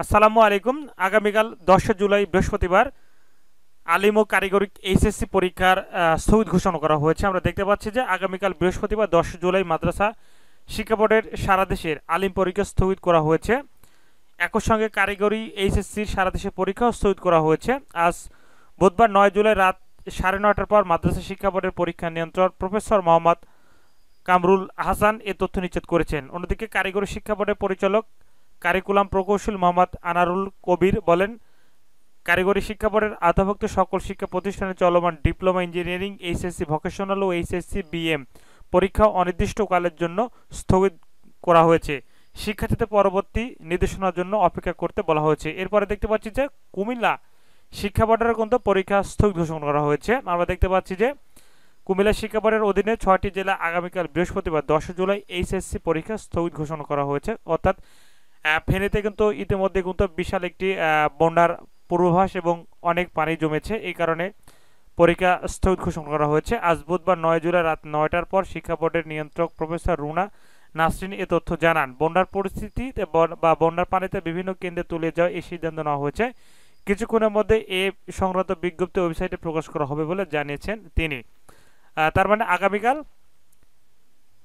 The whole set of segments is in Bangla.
আসসালামু আলাইকুম। আগামীকাল 10 জুলাই বৃহস্পতিবার আলিম ও কারিগরি এইচএসসি পরীক্ষার স্থগিত ঘোষণা করা হয়েছে। আমরা দেখতে পাচ্ছি যে আগামীকাল বৃহস্পতিবার 10 জুলাই মাদ্রাসা শিক্ষা বোর্ডের সারা দেশের আলিম পরীক্ষা স্থগিত করা হয়েছে। একই সঙ্গে কারিগরি এইচএসসির সারা দেশের পরীক্ষাও স্থগিত করা হয়েছে। আজ বুধবার 9 জুলাই রাত 9:30টার পর মাদ্রাসা শিক্ষা বোর্ডের পরীক্ষা নিয়ন্ত্রক প্রফেসর মোহাম্মদ কামরুল হাসান এ তথ্য নিশ্চিত করেছেন। অন্যদিকে কারিগরি শিক্ষা বোর্ডের পরিচালক কারিকুলাম প্রকৌশল মোহাম্মদ আনারুল কবির বলেন, কারিগরি শিক্ষা বোর্ডের আওতাভুক্ত সকল শিক্ষা প্রতিষ্ঠানে চলমান ডিপ্লোমা ইঞ্জিনিয়ারিং, এইচএসসি ভোকেশনাল ও এইচএসসি বিএম পরীক্ষা অনির্দিষ্টকালের জন্য স্থগিত করা হয়েছে। শিক্ষার্থীদের পরবর্তী নির্দেশনার জন্য অপেক্ষা করতে বলা হয়েছে। এরপরে দেখতে পাচ্ছি যে কুমিল্লা শিক্ষা বোর্ডের কিন্তু পরীক্ষা স্থগিত ঘোষণা করা হয়েছে। আমরা দেখতে পাচ্ছি যে কুমিল্লা শিক্ষা বোর্ডের অধীনে 6টি জেলা আগামীকাল বৃহস্পতিবার 10 জুলাই এইচএসসি পরীক্ষা স্থগিত ঘোষণা করা হয়েছে। অর্থাৎ ফেনীতে কিন্তু ইতিমধ্যে কিন্তু বিশাল একটি বন্যার পূর্বাভাস এবং অনেক পানি জমেছে, এই কারণে পরীক্ষা স্থগিত ঘোষণা করা হয়েছে। আজ বুধবার 9 জুলাই রাত 9টার পর শিক্ষা বোর্ডের নিয়ন্ত্রক প্রফেসর রুনা নাসরিন এ তথ্য জানান। বন্যার পরিস্থিতিতে বা বন্যার পানিতে বিভিন্ন কেন্দ্রে তুলে যাওয়া এই সিদ্ধান্ত নেওয়া হয়েছে। কিছুক্ষণের মধ্যে এ সংক্রান্ত বিজ্ঞপ্তি ওয়েবসাইটে প্রকাশ করা হবে বলে জানিয়েছেন তিনি। তার মানে আগামীকাল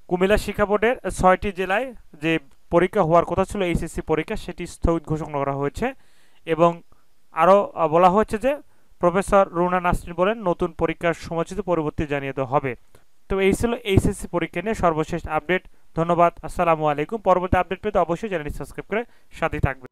কুমিল্লা শিক্ষা বোর্ডের 6টি জেলায় যে পরীক্ষা হওয়ার কথা ছিল এইচএসসি পরীক্ষা, সেটি স্থগিত ঘোষণা করা হয়েছে। এবং আরও বলা হয়েছে যে প্রফেসর রুনা নাসরিন বলেন, নতুন পরীক্ষার সময়সূচি পরবর্তী জানিয়ে দেওয়া হবে। তো এই ছিল এইচএসসি পরীক্ষা নিয়ে সর্বশেষ আপডেট। ধন্যবাদ। আসসালামু আলাইকুম। পরবর্তী আপডেট পেতে অবশ্যই চ্যানেলটি সাবস্ক্রাইব করে সাথেই থাকবে।